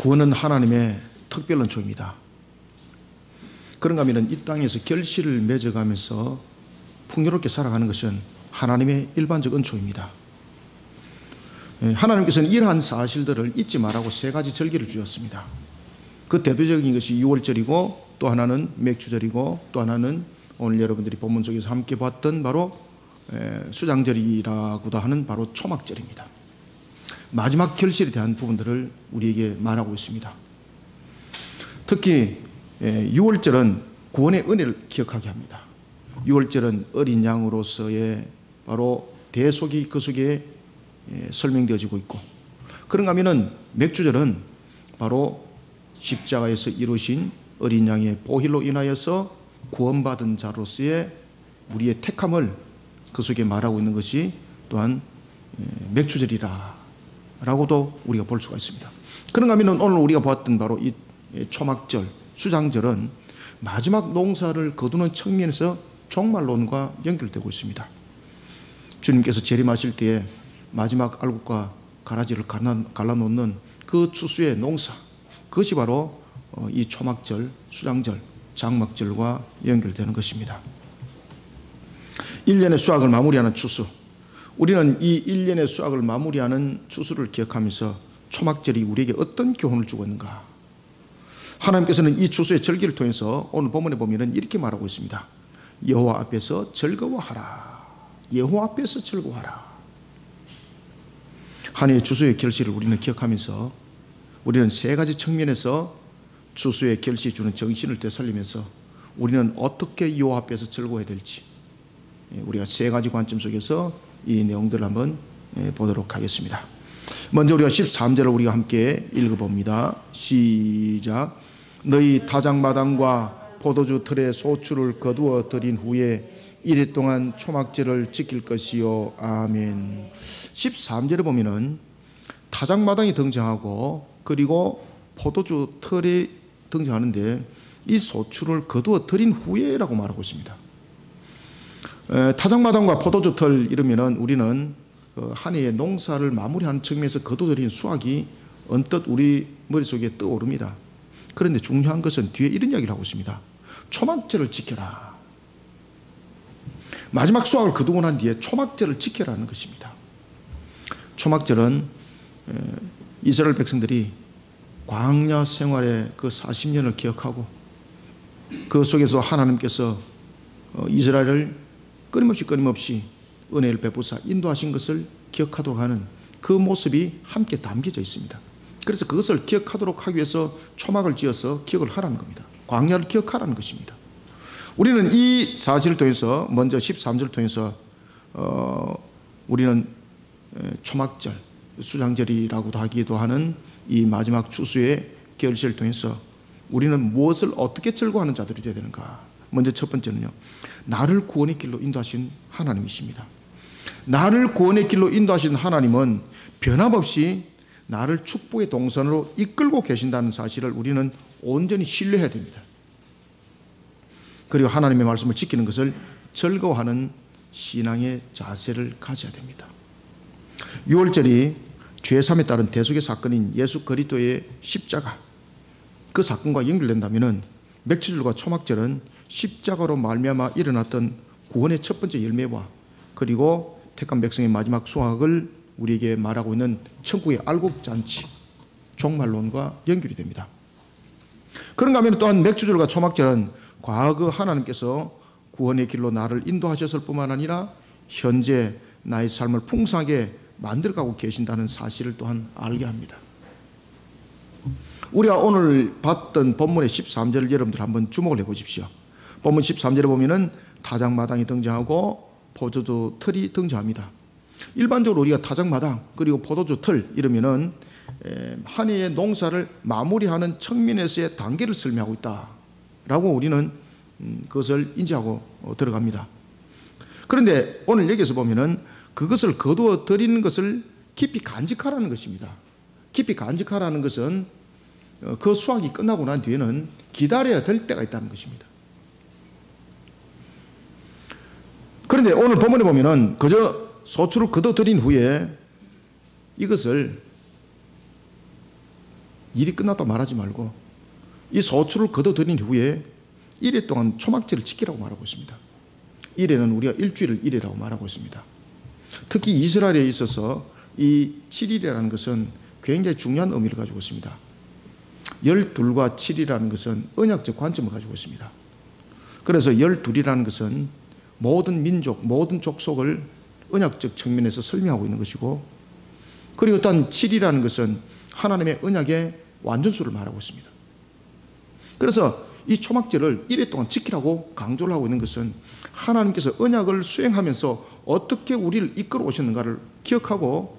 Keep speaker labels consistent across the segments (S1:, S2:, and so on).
S1: 구원은 하나님의 특별 은총입니다. 그런가 하면 이 땅에서 결실을 맺어가면서 풍요롭게 살아가는 것은 하나님의 일반적 은총입니다. 하나님께서는 이러한 사실들을 잊지 말라고 세 가지 절기를 주셨습니다. 그 대표적인 것이 6월절이고, 또 하나는 맥주절이고, 또 하나는 오늘 여러분들이 본문 속에서 함께 봤던 바로 수장절이라고도 하는 바로 초막절입니다. 마지막 결실에 대한 부분들을 우리에게 말하고 있습니다. 특히 6월절은 구원의 은혜를 기억하게 합니다. 6월절은 어린 양으로서의 바로 대속이 그 속에 설명되어지고 있고, 그런가 하면은 맥주절은 바로 십자가에서 이루신 어린 양의 보혈로 인하여서 구원받은 자로서의 우리의 택함을 그 속에 말하고 있는 것이 또한 맥주절이라 라고도 우리가 볼 수가 있습니다. 그런가 하면 오늘 우리가 보았던 바로 이 초막절, 수장절은 마지막 농사를 거두는 측면에서 종말론과 연결되고 있습니다. 주님께서 재림하실 때에 마지막 알곡과 가라지를 갈라놓는 그 추수의 농사, 그것이 바로 이 초막절, 수장절, 장막절과 연결되는 것입니다. 1년의 수확을 마무리하는 추수, 우리는 이 1년의 수확을 마무리하는 추수를 기억하면서 초막절이 우리에게 어떤 교훈을 주고 있는가? 하나님께서는 이 추수의 절기를 통해서 오늘 본문에 보면 이렇게 말하고 있습니다. 여호와 앞에서 즐거워하라. 여호와 앞에서 즐거워하라. 한 해의 추수의 결실을 우리는 기억하면서 우리는 세 가지 측면에서 추수의 결실이 주는 정신을 되살리면서 우리는 어떻게 여호와 앞에서 즐거워해야 될지, 우리가 세 가지 관점 속에서 이 내용들을 한번 보도록 하겠습니다. 먼저 우리가 13절을 우리가 함께 읽어봅니다. 시작. 너희 타작마당과 포도주 틀에 소출을 거두어 들인 후에 이래 동안 초막절을 지킬 것이요. 아멘. 13절에 보면은 타작마당이 등장하고 그리고 포도주 틀이 등장하는데 이 소출을 거두어 들인 후에라고 말하고 있습니다. 타작마당과 포도주 틀 이러면은 우리는 한 해의 농사를 마무리하는 측면에서 거두어들인 수확이 언뜻 우리 머릿속에 떠오릅니다. 그런데 중요한 것은 뒤에 이런 이야기를 하고 있습니다. 초막절을 지켜라. 마지막 수확을 거두고 난 뒤에 초막절을 지켜라는 것입니다. 초막절은 이스라엘 백성들이 광야 생활의 그 40년을 기억하고 그 속에서 하나님께서 이스라엘을 끊임없이 은혜를 베푸사 인도하신 것을 기억하도록 하는 그 모습이 함께 담겨져 있습니다. 그래서 그것을 기억하도록 하기 위해서 초막을 지어서 기억을 하라는 겁니다. 광야를 기억하라는 것입니다. 우리는 이 사실을 통해서 먼저 13절을 통해서 우리는 초막절, 수장절이라고도 하기도 하는 이 마지막 추수의 결실을 통해서 우리는 무엇을 어떻게 즐거워하는 자들이 되어야 되는가? 먼저 첫 번째는요, 나를 구원의 길로 인도하신 하나님이십니다. 나를 구원의 길로 인도하신 하나님은 변함없이 나를 축복의 동선으로 이끌고 계신다는 사실을 우리는 온전히 신뢰해야 됩니다. 그리고 하나님의 말씀을 지키는 것을 즐거워하는 신앙의 자세를 가져야 됩니다. 6월절이 죄사함에 따른 대속의 사건인 예수 그리스도의 십자가, 그 사건과 연결된다면 맥주절과 초막절은 십자가로 말미암아 일어났던 구원의 첫 번째 열매와 그리고 택한 백성의 마지막 수확을 우리에게 말하고 있는 천국의 알곡잔치, 종말론과 연결이 됩니다. 그런가 하면 또한 맥주절과 초막절은 과거 하나님께서 구원의 길로 나를 인도하셨을 뿐만 아니라 현재 나의 삶을 풍성하게 만들어가고 계신다는 사실을 또한 알게 합니다. 우리가 오늘 봤던 본문의 13절을 여러분들 한번 주목을 해보십시오. 본문 13절에 보면은 타작마당이 등장하고 포도주 틀이 등장합니다. 일반적으로 우리가 타작마당 그리고 포도주 틀 이러면은 한 해의 농사를 마무리하는 측면에서의 단계를 설명하고 있다라고 우리는 그것을 인지하고 들어갑니다. 그런데 오늘 여기서 보면은 그것을 거두어 들이는 것을 깊이 간직하라는 것입니다. 깊이 간직하라는 것은 그 수확이 끝나고 난 뒤에는 기다려야 될 때가 있다는 것입니다. 그런데 오늘 본문에 보면은 그저 소출을 거둬들인 후에 이것을 일이 끝났다 말하지 말고 이 소출을 거둬들인 후에 1일 동안 초막절을 지키라고 말하고 있습니다. 1일은 우리가 일주일을 1일이라고 말하고 있습니다. 특히 이스라엘에 있어서 이 7일이라는 것은 굉장히 중요한 의미를 가지고 있습니다. 12과 7이라는 것은 언약적 관점을 가지고 있습니다. 그래서 12이라는 것은 모든 민족, 모든 족속을 언약적 측면에서 설명하고 있는 것이고, 그리고 또한 7이라는 것은 하나님의 언약의 완전수를 말하고 있습니다. 그래서 이 초막절을 1일 동안 지키라고 강조를 하고 있는 것은 하나님께서 언약을 수행하면서 어떻게 우리를 이끌어 오셨는가를 기억하고,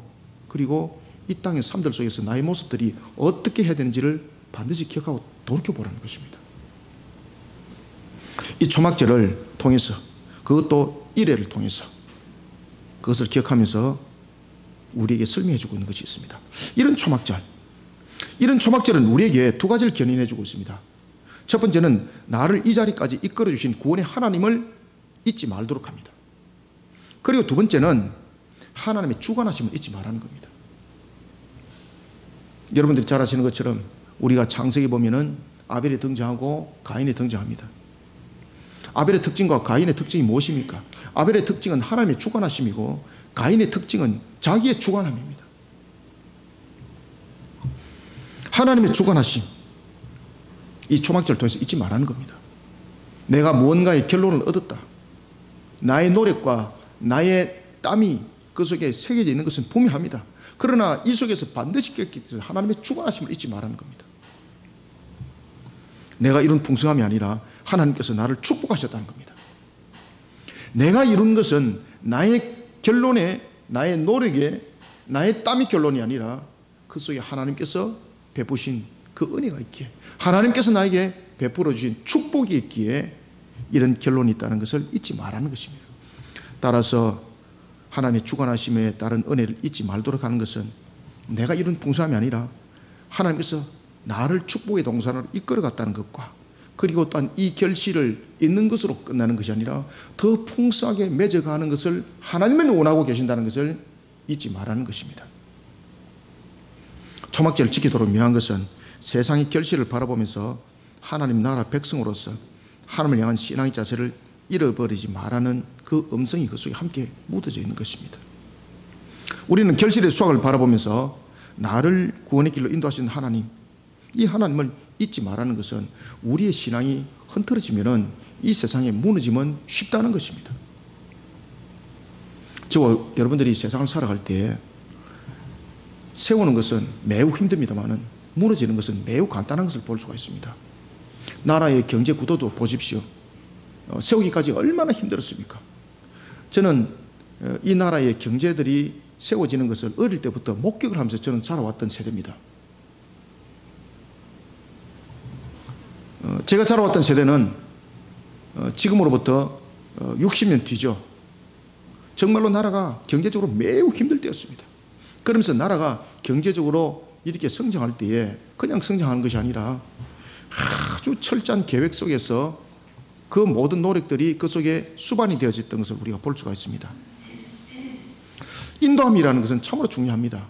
S1: 그리고 이 땅의 삶들 속에서 나의 모습들이 어떻게 해야 되는지를 반드시 기억하고 돌이켜보라는 것입니다. 이 초막절을 통해서, 그것도 1회를 통해서 그것을 기억하면서 우리에게 설명해 주고 있는 것이 있습니다. 이런 초막절은 우리에게 두 가지를 견인해 주고 있습니다. 첫 번째는 나를 이 자리까지 이끌어 주신 구원의 하나님을 잊지 말도록 합니다. 그리고 두 번째는 하나님의 주관하심을 잊지 말라는 겁니다. 여러분들이 잘 아시는 것처럼 우리가 창세기 보면은 아벨이 등장하고 가인이 등장합니다. 아벨의 특징과 가인의 특징이 무엇입니까? 아벨의 특징은 하나님의 주관하심이고 가인의 특징은 자기의 주관함입니다. 하나님의 주관하심, 이 초막절을 통해서 잊지 말라는 겁니다. 내가 무언가의 결론을 얻었다. 나의 노력과 나의 땀이 그 속에 새겨져 있는 것은 분명합니다. 그러나 이 속에서 반드시 깨닫기 위해서 하나님의 주관하심을 잊지 말라는 겁니다. 내가 이룬 풍성함이 아니라 하나님께서 나를 축복하셨다는 겁니다. 내가 이룬 것은 나의 결론에, 나의 노력에, 나의 땀이 결론이 아니라 그 속에 하나님께서 베푸신 그 은혜가 있기에, 하나님께서 나에게 베풀어 주신 축복이 있기에 이런 결론이 있다는 것을 잊지 말라는 것입니다. 따라서 하나님의 주관하심에 따른 은혜를 잊지 말도록 하는 것은 내가 이룬 풍성함이 아니라 하나님께서 나를 축복의 동산으로 이끌어갔다는 것과, 그리고 또한 이 결실을 있는 것으로 끝나는 것이 아니라 더 풍성하게 맺어가는 것을 하나님은 원하고 계신다는 것을 잊지 말라는 것입니다. 초막절을 지키도록 명한 것은 세상의 결실을 바라보면서 하나님 나라 백성으로서 하나님을 향한 신앙의 자세를 잃어버리지 말라는 그 음성이 그 속에 함께 묻어져 있는 것입니다. 우리는 결실의 수확을 바라보면서 나를 구원의 길로 인도하시는 하나님, 이 하나님을 잊지 말라는 것은 우리의 신앙이 흐트러지면 이 세상에 무너지면 쉽다는 것입니다. 저와 여러분들이 세상을 살아갈 때 세우는 것은 매우 힘듭니다만 무너지는 것은 매우 간단한 것을 볼 수가 있습니다. 나라의 경제 구도도 보십시오. 세우기까지 얼마나 힘들었습니까? 저는 이 나라의 경제들이 세워지는 것을 어릴 때부터 목격을 하면서 저는 자라왔던 세대입니다. 제가 자라왔던 세대는 지금으로부터 60년 뒤죠. 정말로 나라가 경제적으로 매우 힘들 때였습니다. 그러면서 나라가 경제적으로 이렇게 성장할 때에 그냥 성장하는 것이 아니라 아주 철저한 계획 속에서 그 모든 노력들이 그 속에 수반이 되어졌던 것을 우리가 볼 수가 있습니다. 인도함이라는 것은 참으로 중요합니다.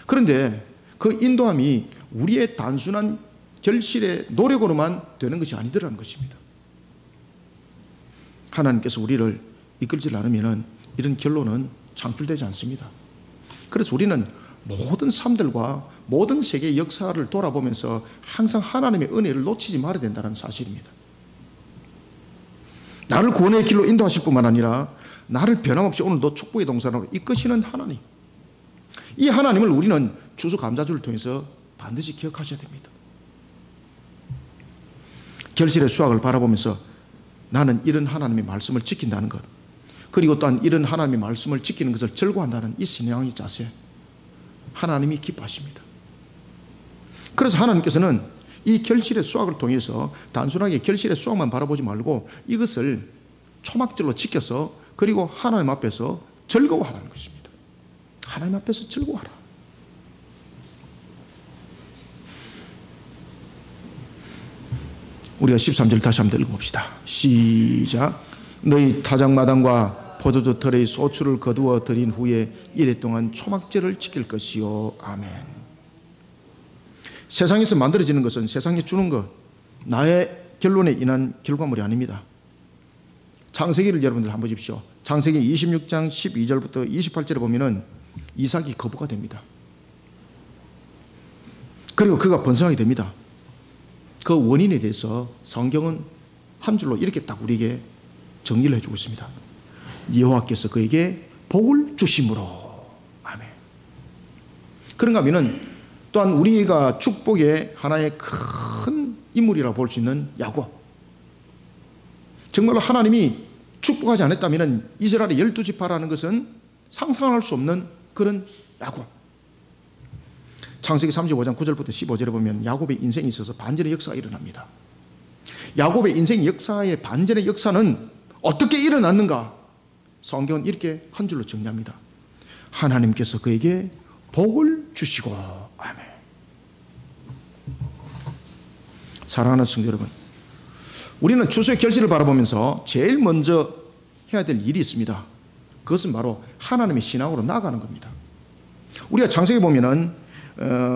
S1: 그런데 그 인도함이 우리의 단순한 결실의 노력으로만 되는 것이 아니더라는 것입니다. 하나님께서 우리를 이끌지 않으면 이런 결론은 창출되지 않습니다. 그래서 우리는 모든 삶들과 모든 세계의 역사를 돌아보면서 항상 하나님의 은혜를 놓치지 말아야 된다는 사실입니다. 나를 구원의 길로 인도하실 뿐만 아니라 나를 변함없이 오늘도 축복의 동산으로 이끄시는 하나님, 이 하나님을 우리는 추수감사주를 통해서 반드시 기억하셔야 됩니다. 결실의 수확을 바라보면서 나는 이런 하나님의 말씀을 지킨다는 것, 그리고 또한 이런 하나님의 말씀을 지키는 것을 절거한다는 이 신앙의 자세, 하나님이 기뻐하십니다. 그래서 하나님께서는 이 결실의 수확을 통해서 단순하게 결실의 수확만 바라보지 말고 이것을 초막절로 지켜서 그리고 하나님 앞에서 즐거워하라는 것입니다. 하나님 앞에서 즐거워하라. 우리가 13절 다시 한번 읽어봅시다. 시작. 너희 타작마당과 포도주 털의 소출을 거두어 들인 후에 이래 동안 초막절을 지킬 것이요. 아멘. 세상에서 만들어지는 것은 세상에 주는 것, 나의 결론에 인한 결과물이 아닙니다. 창세기를 여러분들 한번 보십시오. 창세기 26장 12절부터 28절에 보면은 이삭이 거부가 됩니다. 그리고 그가 번성하게 됩니다. 그 원인에 대해서 성경은 한 줄로 이렇게 딱 우리에게 정리를 해주고 있습니다. 여호와께서 그에게 복을 주심으로. 아멘. 그런가 하면은 또한 우리가 축복의 하나의 큰 인물이라고 볼 수 있는 야곱. 정말로 하나님이 축복하지 않았다면 이스라엘의 12지파라는 것은 상상할 수 없는 그런 야곱. 창세기 35장 9절부터 15절에 보면 야곱의 인생에 있어서 반전의 역사가 일어납니다. 야곱의 인생 역사의 반전의 역사는 어떻게 일어났는가? 성경은 이렇게 한 줄로 정리합니다. 하나님께서 그에게 복을 주시고. 아멘. 사랑하는 성도 여러분, 우리는 추수의 결실을 바라보면서 제일 먼저 해야 될 일이 있습니다. 그것은 바로 하나님의 신앙으로 나아가는 겁니다. 우리가 창세기 보면은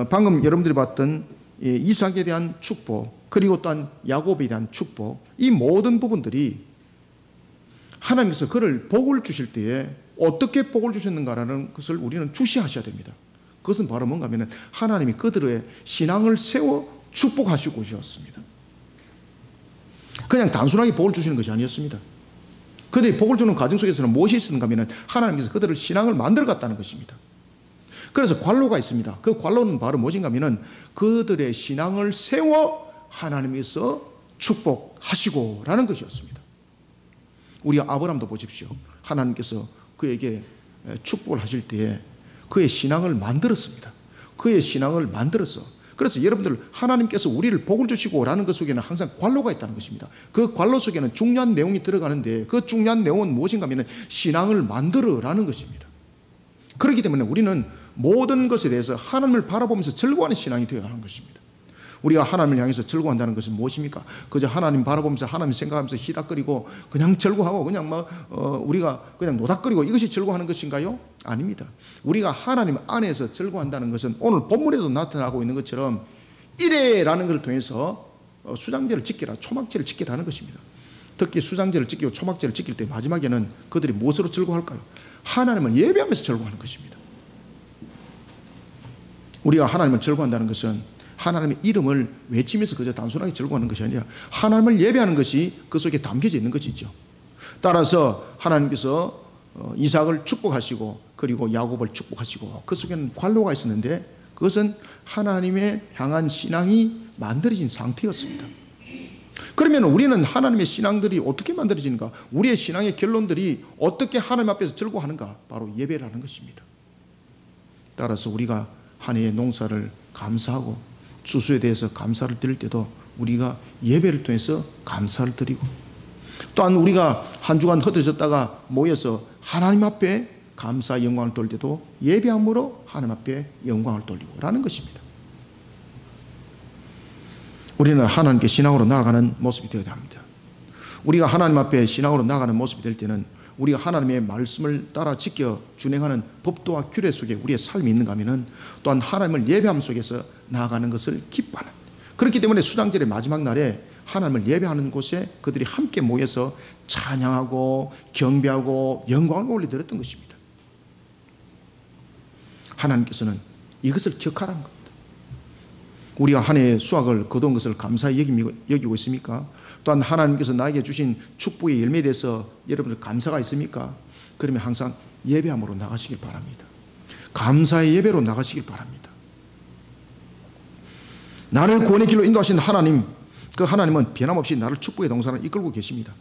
S1: 방금 여러분들이 봤던 이삭에 대한 축복, 그리고 또한 야곱에 대한 축복, 이 모든 부분들이 하나님께서 그를 복을 주실 때에 어떻게 복을 주셨는가라는 것을 우리는 주시하셔야 됩니다. 그것은 바로 뭔가 하면 하나님이 그들의 신앙을 세워 축복하시고 오셨습니다. 그냥 단순하게 복을 주시는 것이 아니었습니다. 그들이 복을 주는 과정 속에서는 무엇이 있었는가 하면 하나님께서 그들을 신앙을 만들어 갔다는 것입니다. 그래서 관로가 있습니다. 그 관로는 바로 무엇인가 하면 그들의 신앙을 세워 하나님께서 축복하시고 라는 것이었습니다. 우리 아브라함도 보십시오. 하나님께서 그에게 축복을 하실 때에 그의 신앙을 만들었습니다. 그의 신앙을 만들어서, 그래서 여러분들 하나님께서 우리를 복을 주시고 라는 것 속에는 항상 관로가 있다는 것입니다. 그 관로 속에는 중요한 내용이 들어가는데 그 중요한 내용은 무엇인가 하면 신앙을 만들어 라는 것입니다. 그렇기 때문에 우리는 모든 것에 대해서 하나님을 바라보면서 절구하는 신앙이 되어야 하는 것입니다. 우리가 하나님을 향해서 절구한다는 것은 무엇입니까? 그저 하나님 바라보면서 하나님 생각하면서 희닥거리고 그냥 절구하고 그냥 우리가 그냥 노닥거리고 이것이 절구하는 것인가요? 아닙니다. 우리가 하나님 안에서 절구한다는 것은 오늘 본문에도 나타나고 있는 것처럼 이래라는 것을 통해서 수장제를 지키라, 초막제를 지키라는 것입니다. 특히 수장제를 지키고 초막제를 지킬 때 마지막에는 그들이 무엇으로 절구할까요? 하나님을 예배하면서 절구하는 것입니다. 우리가 하나님을 절구한다는 것은 하나님의 이름을 외치면서 그저 단순하게 절구하는 것이 아니라 하나님을 예배하는 것이 그 속에 담겨져 있는 것이죠. 따라서 하나님께서 이삭을 축복하시고 그리고 야곱을 축복하시고 그 속에는 관로가 있었는데 그것은 하나님의 향한 신앙이 만들어진 상태였습니다. 그러면 우리는 하나님의 신앙들이 어떻게 만들어지는가? 우리의 신앙의 결론들이 어떻게 하나님 앞에서 절구하는가? 바로 예배라는 것입니다. 따라서 우리가 한 해의 농사를 감사하고 추수에 대해서 감사를 드릴 때도 우리가 예배를 통해서 감사를 드리고, 또한 우리가 한 주간 흩어졌다가 모여서 하나님 앞에 감사 영광을 돌릴 때도 예배함으로 하나님 앞에 영광을 돌리고 라는 것입니다. 우리는 하나님께 신앙으로 나아가는 모습이 되어야 합니다. 우리가 하나님 앞에 신앙으로 나아가는 모습이 될 때는 우리가 하나님의 말씀을 따라 지켜 준행하는 법도와 규례 속에 우리의 삶이 있는가 하면 또한 하나님을 예배함 속에서 나아가는 것을 기뻐하는, 그렇기 때문에 수장절의 마지막 날에 하나님을 예배하는 곳에 그들이 함께 모여서 찬양하고 경배하고 영광을 올려드렸던 것입니다. 하나님께서는 이것을 기억하라는 겁니다. 우리가 한 해의 수확을 거둔 것을 감사히 여기고 있습니까? 또한 하나님께서 나에게 주신 축복의 열매에 대해서 여러분들 감사가 있습니까? 그러면 항상 예배함으로 나가시길 바랍니다. 감사의 예배로 나가시길 바랍니다. 나를 구원의 길로 인도하신 하나님, 그 하나님은 변함없이 나를 축복의 동산을 이끌고 계십니다.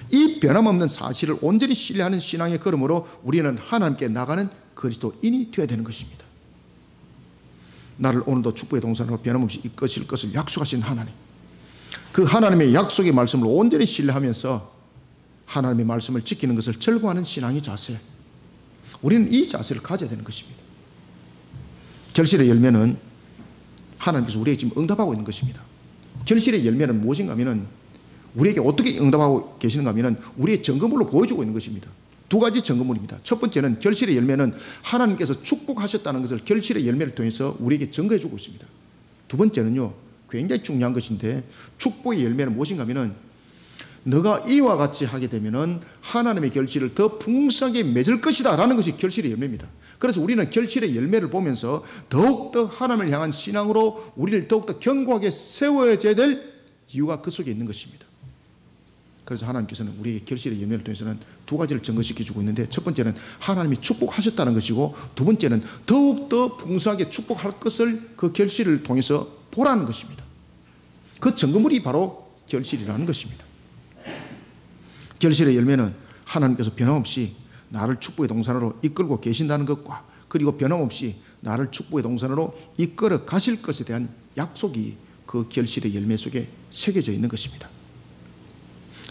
S1: 이 변함없는 사실을 온전히 신뢰하는 신앙의 걸음으로 우리는 하나님께 나가는 그리스도인이 되어야 되는 것입니다. 나를 오늘도 축복의 동산으로 변함없이 이끄실 것을 약속하신 하나님, 그 하나님의 약속의 말씀을 온전히 신뢰하면서 하나님의 말씀을 지키는 것을 절구하는 신앙의 자세, 우리는 이 자세를 가져야 되는 것입니다. 결실의 열매는 하나님께서 우리에게 지금 응답하고 있는 것입니다. 결실의 열매는 무엇인가 하면 우리에게 어떻게 응답하고 계시는가 하면 우리의 증거물로 보여주고 있는 것입니다. 두 가지 증거물입니다. 첫 번째는 결실의 열매는 하나님께서 축복하셨다는 것을 결실의 열매를 통해서 우리에게 증거해 주고 있습니다. 두 번째는요, 굉장히 중요한 것인데 축복의 열매는 무엇인가 하면은 너가 이와 같이 하게 되면은 하나님의 결실을 더 풍성하게 맺을 것이다 라는 것이 결실의 열매입니다. 그래서 우리는 결실의 열매를 보면서 더욱더 하나님을 향한 신앙으로 우리를 더욱더 견고하게 세워져야 될 이유가 그 속에 있는 것입니다. 그래서 하나님께서는 우리에게 결실의 열매를 통해서는 두 가지를 증거시켜주고 있는데, 첫 번째는 하나님이 축복하셨다는 것이고, 두 번째는 더욱더 풍성하게 축복할 것을 그 결실을 통해서 보라는 것입니다. 그 증거물이 바로 결실이라는 것입니다. 결실의 열매는 하나님께서 변함없이 나를 축복의 동산으로 이끌고 계신다는 것과, 그리고 변함없이 나를 축복의 동산으로 이끌어 가실 것에 대한 약속이 그 결실의 열매 속에 새겨져 있는 것입니다.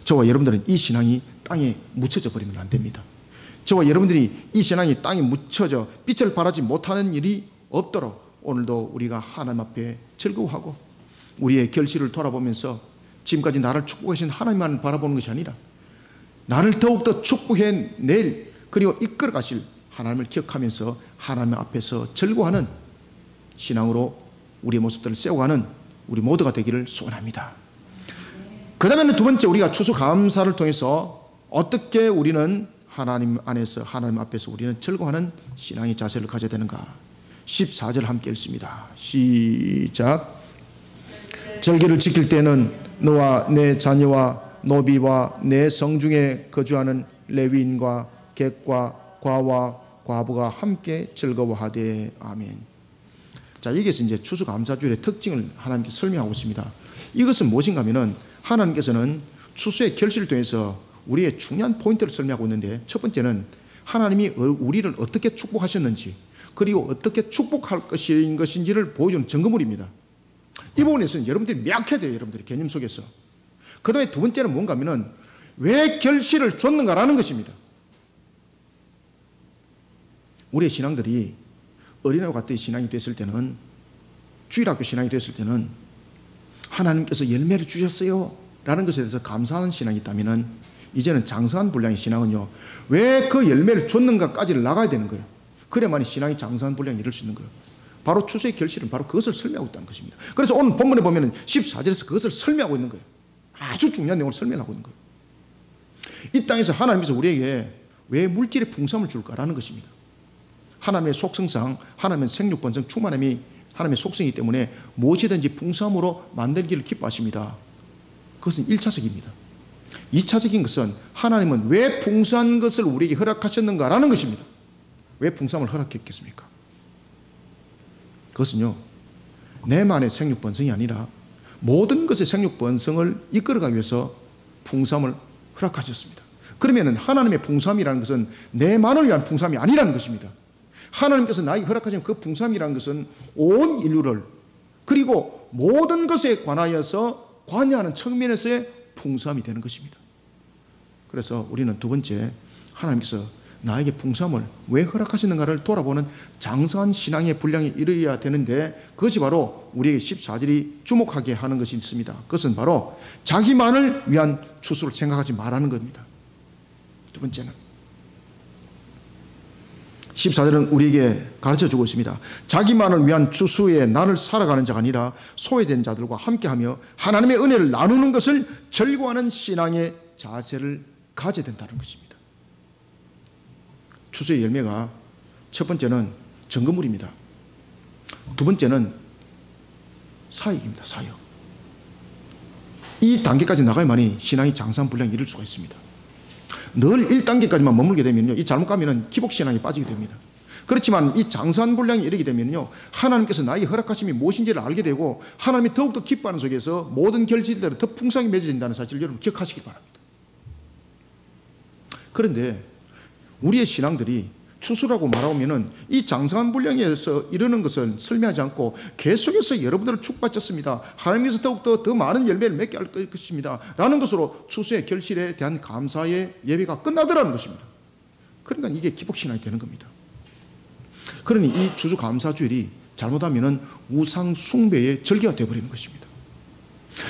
S1: 저와 여러분들은 이 신앙이 땅에 묻혀져 버리면 안 됩니다. 저와 여러분들이 이 신앙이 땅에 묻혀져 빛을 발하지 못하는 일이 없도록 오늘도 우리가 하나님 앞에 즐거워하고 우리의 결실을 돌아보면서 지금까지 나를 축복하신 하나님만 바라보는 것이 아니라 나를 더욱더 축복해낼, 그리고 이끌어 가실 하나님을 기억하면서 하나님 앞에서 즐거워하는 신앙으로 우리의 모습들을 세워가는 우리 모두가 되기를 소원합니다. 그 다음에는 두 번째, 우리가 추수감사를 통해서 어떻게 우리는 하나님 안에서, 하나님 앞에서 우리는 즐거워하는 신앙의 자세를 가져야 되는가. 14절 함께 읽습니다. 시작. 절기를 지킬 때는 너와 내 자녀와 노비와 내 성중에 거주하는 레위인과 객과 과와 과부가 함께 즐거워하되. 아멘. 자, 여기서 이제 추수감사주일의 특징을 하나님께 설명하고 있습니다. 이것은 무엇인가 하면은 하나님께서는 추수의 결실을 통해서 우리의 중요한 포인트를 설명하고 있는데, 첫 번째는 하나님이 우리를 어떻게 축복하셨는지, 그리고 어떻게 축복할 것인지를 보여주는 증거물입니다. 이 부분에서는 여러분들이 명확해야 돼요. 여러분들이 개념 속에서. 그 다음에 두 번째는 뭔가 하면은 왜 결실을 줬는가라는 것입니다. 우리의 신앙들이 어린아이와 같은 신앙이 됐을 때는, 주일학교 신앙이 됐을 때는 하나님께서 열매를 주셨어요 라는 것에 대해서 감사하는 신앙이 있다면, 이제는 장성한 분량의 신앙은요, 왜 그 열매를 줬는가까지를 나가야 되는 거예요. 그래야만이 신앙이 장성한 분량에 이를 수 있는 거예요. 바로 추수의 결실은 바로 그것을 설명하고 있다는 것입니다. 그래서 오늘 본문에 보면 14절에서 그것을 설명하고 있는 거예요. 아주 중요한 내용을 설명하고 있는 거예요. 이 땅에서 하나님께서 우리에게 왜 물질의 풍성함을 줄까라는 것입니다. 하나님의 속성상, 하나님의 생육 본성 충만함이 하나님의 속성이기 때문에 무엇이든지 풍성함으로 만들기를 기뻐하십니다. 그것은 1차적입니다. 2차적인 것은 하나님은 왜 풍성한 것을 우리에게 허락하셨는가라는 것입니다. 왜 풍성함을 허락했겠습니까? 그것은요, 내만의 생육 본성이 아니라 모든 것의 생육 본성을 이끌어가기 위해서 풍성함을 허락하셨습니다. 그러면 하나님의 풍성함이라는 것은 내만을 위한 풍성함이 아니라는 것입니다. 하나님께서 나에게 허락하신 그 풍성함이라는 것은 온 인류를, 그리고 모든 것에 관하여서 관여하는 측면에서의 풍성함이 되는 것입니다. 그래서 우리는 두 번째, 하나님께서 나에게 풍성함을 왜 허락하시는가를 돌아보는 장성한 신앙의 분량이 이르어야 되는데, 그것이 바로 우리에게 14절이 주목하게 하는 것이 있습니다. 그것은 바로 자기만을 위한 추수를 생각하지 말라는 겁니다. 두 번째는 14절은 우리에게 가르쳐주고 있습니다. 자기만을 위한 추수에 나를 살아가는 자가 아니라 소외된 자들과 함께하며 하나님의 은혜를 나누는 것을 즐거워하는 신앙의 자세를 가져야 된다는 것입니다. 추수의 열매가 첫 번째는 증거물입니다. 두 번째는 사역입니다. 사역. 이 단계까지 나가야만이 신앙이 장성한 분량에 이를 수가 있습니다. 늘 1단계까지만 머물게 되면요, 이 잘못 가면은 기복신앙에 빠지게 됩니다. 그렇지만 이 장성한 분량에 이르게 되면요, 하나님께서 나에게 허락하심이 무엇인지를 알게 되고 하나님이 더욱더 기뻐하는 속에서 모든 결실들을 더 풍성히 맺어진다는 사실을 여러분 기억하시기 바랍니다. 그런데 우리의 신앙들이 추수라고 말하면은 이 장성한 분량에서 이르는 것을 설명하지 않고 계속해서 여러분들을 축복받았습니다, 하나님께서 더욱더 더 많은 열매를 맺게 할 것입니다 라는 것으로 추수의 결실에 대한 감사의 예배가 끝나더라는 것입니다. 그러니까 이게 기복신앙이 되는 겁니다. 그러니 이 추수감사주일이 잘못하면은 우상 숭배의 절기가 되어버리는 것입니다.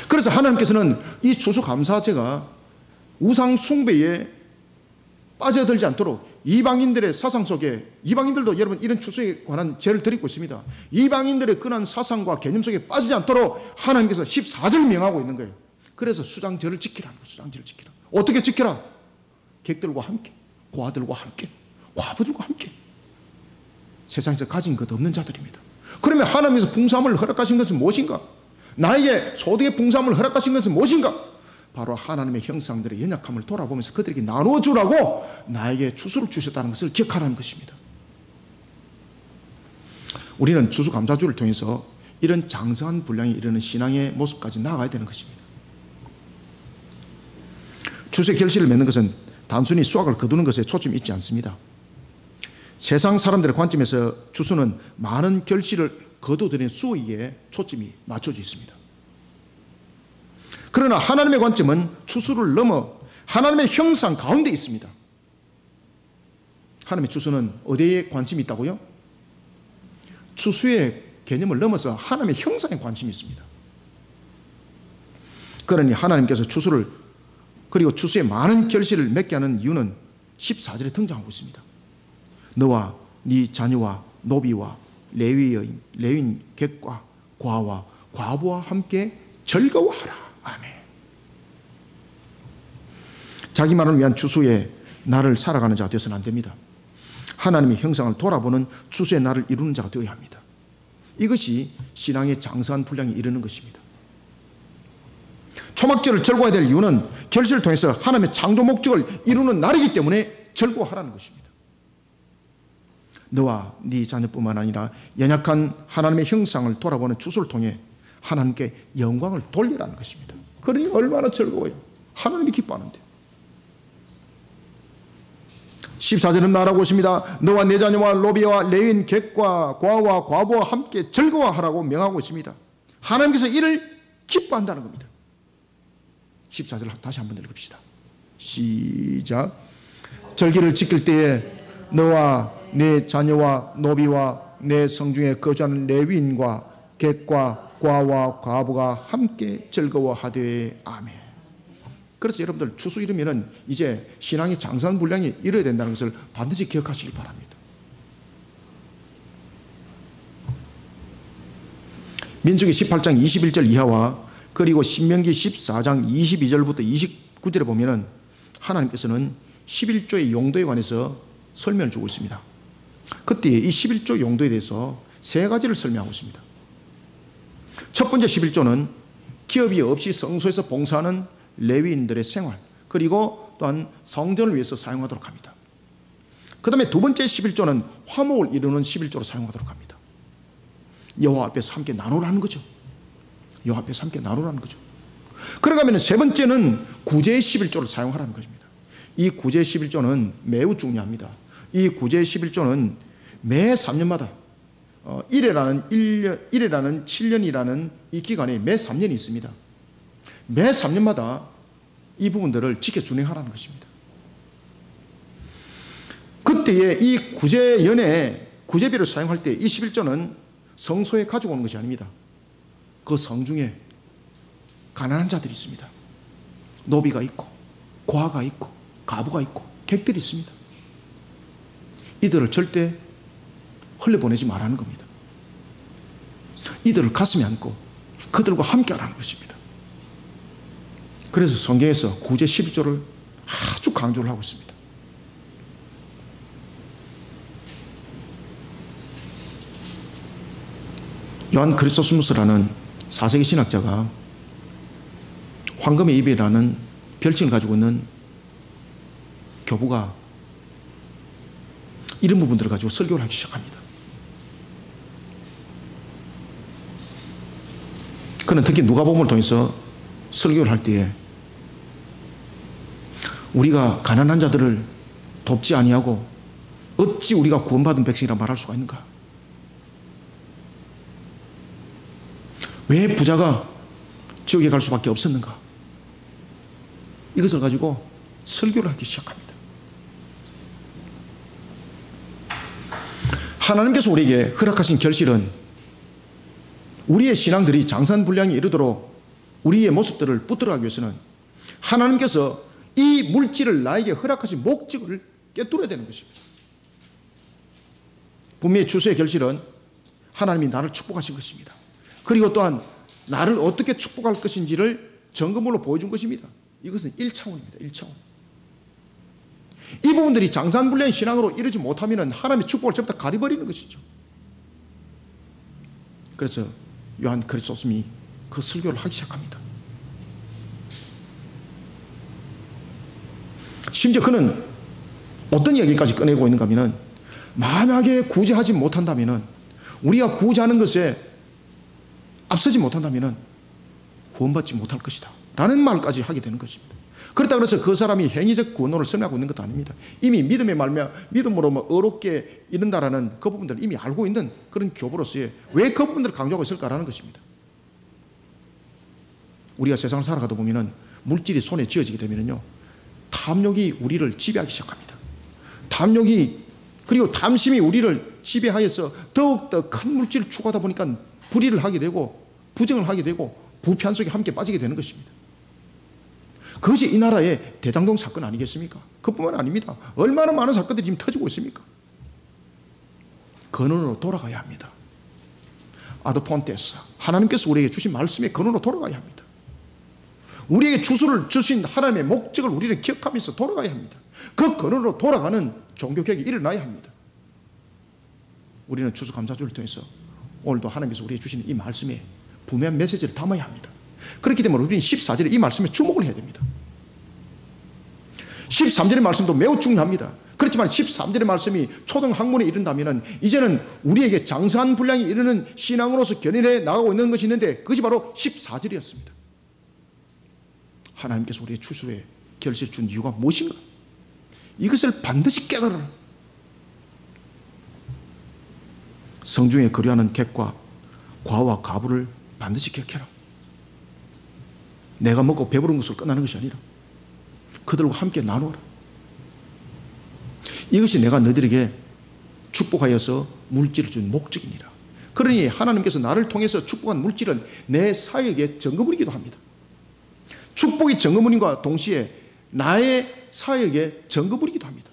S1: 그래서 하나님께서는 이 추수감사제가 우상 숭배의 빠져들지 않도록 이방인들의 사상 속에, 이방인들도 여러분 이런 추수에 관한 죄를 드리고 있습니다. 이방인들의 그런 사상과 개념 속에 빠지지 않도록 하나님께서 14절을 명하고 있는 거예요. 그래서 수장절을 지키라는 거예요. 수장절을 지키라. 어떻게 지키라? 객들과 함께, 고아들과 함께, 과부들과 함께. 세상에서 가진 것 없는 자들입니다. 그러면 하나님께서 풍성함을 허락하신 것은 무엇인가? 나에게 소득의 풍성함을 허락하신 것은 무엇인가? 바로 하나님의 형상들의 연약함을 돌아보면서 그들에게 나누어 주라고 나에게 추수를 주셨다는 것을 기억하라는 것입니다. 우리는 추수감사주를 통해서 이런 장성한 분량에 이르는 신앙의 모습까지 나아가야 되는 것입니다. 추수의 결실을 맺는 것은 단순히 수확을 거두는 것에 초점이 있지 않습니다. 세상 사람들의 관점에서 추수는 많은 결실을 거두드리는 수익에 초점이 맞춰져 있습니다. 그러나 하나님의 관점은 추수를 넘어 하나님의 형상 가운데 있습니다. 하나님의 추수는 어디에 관심이 있다고요? 추수의 개념을 넘어서 하나님의 형상에 관심이 있습니다. 그러니 하나님께서 추수를, 그리고 추수의 많은 결실을 맺게 하는 이유는 14절에 등장하고 있습니다. 너와 네 자녀와 노비와 레위인, 객과 과와 과부와 함께 즐거워하라. 아멘. 자기만을 위한 추수의 날을 살아가는 자가 되어서는 안 됩니다. 하나님의 형상을 돌아보는 추수의 날을 이루는 자가 되어야 합니다. 이것이 신앙의 장성한 분량에 이르는 것입니다. 초막절을 즐거워해야 될 이유는 결실을 통해서 하나님의 창조 목적을 이루는 날이기 때문에 즐거워하라는 것입니다. 너와 네 자녀뿐만 아니라 연약한 하나님의 형상을 돌아보는 추수를 통해 하나님께 영광을 돌리라는 것입니다. 그러니 얼마나 즐거워요. 하나님이 기뻐하는데. 14절은 말하고 있습니다. 너와 내 자녀와 노비와 레위인, 객과 과와 과부와 함께 즐거워하라고 명하고 있습니다. 하나님께서 이를 기뻐한다는 겁니다. 14절 다시 한번 읽읍시다. 시작. 절기를 지킬 때에 너와 내 자녀와 노비와 내 성중에 거주하는 레위인과 객과 과와 과부가 함께 즐거워하되. 아멘. 그래서 여러분들 추수 이르면은 이제 신앙의 장성한 분량이 이뤄야 된다는 것을 반드시 기억하시기 바랍니다. 민수기 18장 21절 이하와 그리고 신명기 14장 22절부터 29절에 보면은 하나님께서는 11조의 용도에 관해서 설명을 주고 있습니다. 그때 이 11조 용도에 대해서 세 가지를 설명하고 있습니다. 첫 번째 11조는 기업이 없이 성소에서 봉사하는 레위인들의 생활, 그리고 또한 성전을 위해서 사용하도록 합니다. 그 다음에 두 번째 11조는 화목을 이루는 11조로 사용하도록 합니다. 여호와 앞에서 함께 나누라는 거죠. 여호와 앞에서 함께 나누라는 거죠. 그러가면 세 번째는 구제의 11조를 사용하라는 것입니다. 이 구제의 11조는 매우 중요합니다. 이 구제의 11조는 매 3년마다 1회라는 7년이라는 이 기간에 매 3년이 있습니다. 매 3년마다 이 부분들을 지켜 준행하라는 것입니다. 그때에 이 구제연에 구제비를 사용할 때 이 11조는 성소에 가지고 오는 것이 아닙니다. 그 성중에 가난한 자들이 있습니다. 노비가 있고 고아가 있고 가부가 있고 객들이 있습니다. 이들을 절대 흘려보내지 말라는 겁니다. 이들을 가슴에 안고 그들과 함께 하라는 것입니다. 그래서 성경에서 구제 11조를 아주 강조를 하고 있습니다. 요한 크리소스무스라는 4세기 신학자가 황금의 입이라는 별칭을 가지고 있는 교부가 이런 부분들을 가지고 설교를 하기 시작합니다. 그는 특히 누가복음을 통해서 설교를 할 때에 우리가 가난한 자들을 돕지 아니하고 어찌 우리가 구원받은 백성이라 말할 수가 있는가? 왜 부자가 지옥에 갈 수밖에 없었는가? 이것을 가지고 설교를 하기 시작합니다. 하나님께서 우리에게 허락하신 결실은 우리의 신앙들이 장산분량에 이르도록 우리의 모습들을 붙들어가기 위해서는 하나님께서 이 물질을 나에게 허락하신 목적을 깨뚫어야 되는 것입니다. 분명히 추수의 결실은 하나님이 나를 축복하신 것입니다. 그리고 또한 나를 어떻게 축복할 것인지를 점검으로 보여준 것입니다. 이것은 1차원입니다. 1차원. 이 부분들이 장산불량 신앙으로 이루지 못하면 하나님의 축복을 전부 다 가려버리는 것이죠. 그래서 요한 크리소스톰이 그 설교를 하기 시작합니다. 심지어 그는 어떤 이야기까지 꺼내고 있는가 하면, 만약에 구제하지 못한다면, 우리가 구제하는 것에 앞서지 못한다면 구원받지 못할 것이다 라는 말까지 하게 되는 것입니다. 그렇다 그래서 그 사람이 행위적 구원론을 설명하고 있는 것도 아닙니다. 이미 믿음에 말며 믿음으로 어렵게 이른다라는 그 부분들을 이미 알고 있는 그런 교부로서의 왜 그 부분들을 강조하고 있을까라는 것입니다. 우리가 세상을 살아가다 보면은 물질이 손에 쥐어지게 되면요, 탐욕이 우리를 지배하기 시작합니다. 탐욕이, 그리고 탐심이 우리를 지배하여서 더욱더 큰 물질을 추구하다 보니까 불의를 하게 되고 부정을 하게 되고 부패한 속에 함께 빠지게 되는 것입니다. 그것이 이 나라의 대장동 사건 아니겠습니까? 그뿐만 아닙니다. 얼마나 많은 사건들이 지금 터지고 있습니까? 근원으로 돌아가야 합니다. 아드폰테스, 하나님께서 우리에게 주신 말씀의 근원으로 돌아가야 합니다. 우리에게 주수를 주신 하나님의 목적을 우리는 기억하면서 돌아가야 합니다. 그 근원으로 돌아가는 종교개혁이 일어나야 합니다. 우리는 추수감사주를 통해서 오늘도 하나님께서 우리에게 주시는 이 말씀에 분명한 메시지를 담아야 합니다. 그렇기 때문에 우리는 14절에 이 말씀에 주목을 해야 됩니다. 13절의 말씀도 매우 중요합니다. 그렇지만 13절의 말씀이 초등학문에 이른다면 이제는 우리에게 장산불량이 이르는 신앙으로서 견인해 나가고 있는 것이 있는데, 그것이 바로 14절이었습니다. 하나님께서 우리의 추수의 결실을 준 이유가 무엇인가? 이것을 반드시 깨달아라. 성중에 거류하는 객과 과와 가부를 반드시 기억해라. 내가 먹고 배부른 것을 끝나는 것이 아니라 그들과 함께 나누어라. 이것이 내가 너희들에게 축복하여서 물질을 준 목적이니라. 그러니 하나님께서 나를 통해서 축복한 물질은 내 사역의 증거물이기도 합니다. 축복의 증거물인과 동시에 나의 사역의 증거물이기도 합니다.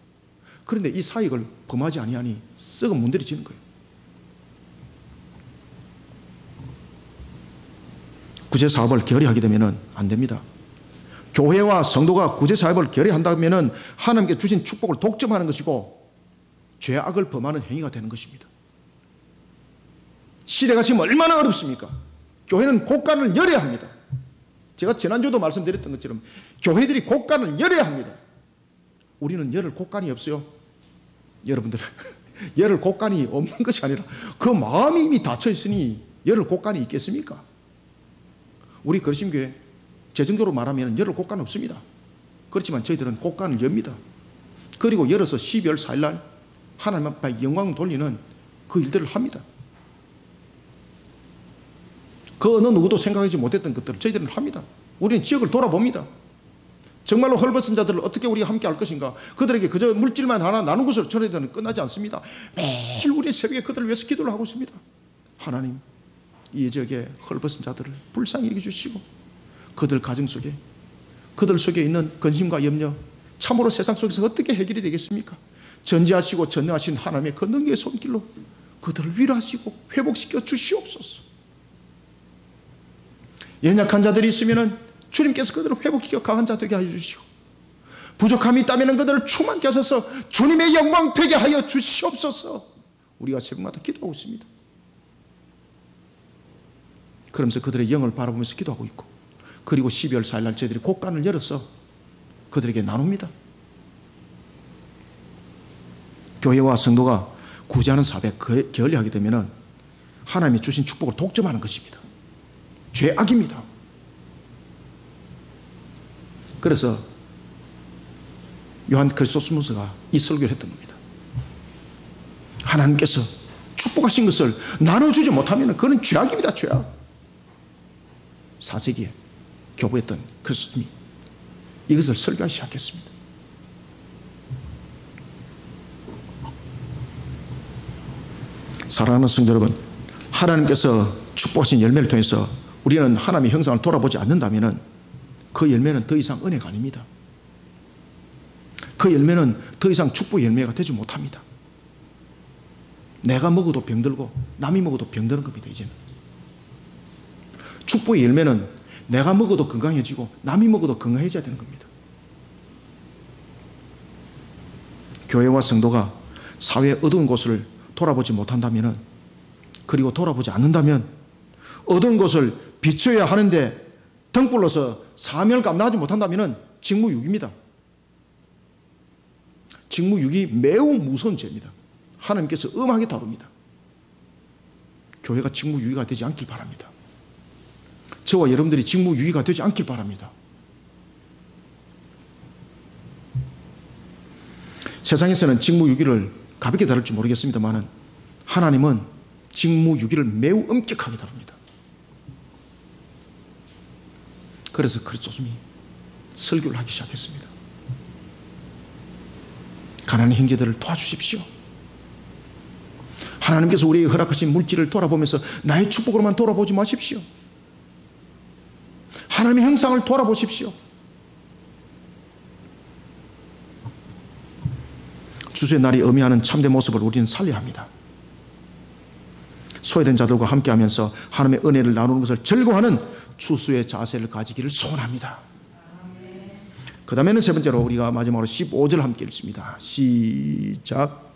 S1: 그런데 이 사역을 범하지 아니하니 썩은 문들이 지는 거예요. 구제사업을 결의하게 되면 안 됩니다. 교회와 성도가 구제사업을 결의한다면 하나님께 주신 축복을 독점하는 것이고 죄악을 범하는 행위가 되는 것입니다. 시대가 지금 얼마나 어렵습니까? 교회는 곳간을 열어야 합니다. 제가 지난주도 말씀드렸던 것처럼 교회들이 곳간을 열어야 합니다. 우리는 열을 곳간이 없어요. 여러분들 열을 곳간이 없는 것이 아니라 그 마음이 이미 닫혀 있으니 열을 곳간이 있겠습니까? 우리 거리심교회 재정적으로 말하면 열을 곳간 없습니다. 그렇지만 저희들은 곳간을 엽니다. 그리고 열어서 12월 4일 날 하나님 앞에 영광을 돌리는 그 일들을 합니다. 그 어느 누구도 생각하지 못했던 것들을 저희들은 합니다. 우리는 지역을 돌아봅니다. 정말로 헐벗은 자들을 어떻게 우리가 함께 할 것인가? 그들에게 그저 물질만 하나 나눈 것으로 저희들은 끝나지 않습니다. 매일 우리 새벽에 그들을 위해서 기도를 하고 있습니다. 하나님, 이 지역에 헐벗은 자들을 불쌍히 여겨주시고 그들 가정 속에, 그들 속에 있는 근심과 염려, 참으로 세상 속에서 어떻게 해결이 되겠습니까? 전지하시고 전능하신 하나님의 그 능력의 손길로 그들을 위로하시고 회복시켜 주시옵소서. 연약한 자들이 있으면 주님께서 그들을 회복시켜 강한 자 되게 하여 주시고, 부족함이 있다면 그들을 충만케 하셔서 주님의 영광 되게 하여 주시옵소서. 우리가 새벽마다 기도하고 있습니다. 그러면서 그들의 영을 바라보면서 기도하고 있고, 그리고 12월 4일 날 저희들이 곳간을 열어서 그들에게 나눕니다. 교회와 성도가 구제하는 사업에 결의하게 되면 하나님이 주신 축복을 독점하는 것입니다. 죄악입니다. 그래서 요한 크리소스토스가 이 설교를 했던 겁니다. 하나님께서 축복하신 것을 나눠주지 못하면 그건 죄악입니다. 죄악. 4세기에 교부했던 크리스토스톰이 이것을 설교하기 시작했습니다. 사랑하는 성도 여러분, 하나님께서 축복하신 열매를 통해서 우리는 하나님의 형상을 돌아보지 않는다면 그 열매는 더 이상 은혜가 아닙니다. 그 열매는 더 이상 축복의 열매가 되지 못합니다. 내가 먹어도 병들고 남이 먹어도 병드는 겁니다. 이제는 축복의 열매는 내가 먹어도 건강해지고 남이 먹어도 건강해져야 되는 겁니다. 교회와 성도가 사회의 어두운 곳을 돌아보지 못한다면, 그리고 돌아보지 않는다면 어두운 곳을 비춰야 하는데 등불로서 사명을 감당하지 못한다면 직무유기입니다. 직무유기 매우 무서운 죄입니다. 하나님께서 엄하게 다룹니다. 교회가 직무유기가 되지 않길 바랍니다. 저와 여러분들이 직무유기가 되지 않길 바랍니다. 세상에서는 직무유기를 가볍게 다룰지 모르겠습니다만 하나님은 직무유기를 매우 엄격하게 다룹니다. 그래서 그리스도님이 설교를 하기 시작했습니다. 가난한 형제들을 도와주십시오. 하나님께서 우리에게 허락하신 물질을 돌아보면서 나의 축복으로만 돌아보지 마십시오. 하나님의 형상을 돌아보십시오. 주수의 날이 의미하는 참된 모습을 우리는 살려야 합니다. 소외된 자들과 함께하면서 하나님의 은혜를 나누는 것을 즐거워하는 추수의 자세를 가지기를 소원합니다. 그 다음에는 세 번째로 우리가 마지막으로 15절 함께 읽습니다. 시작.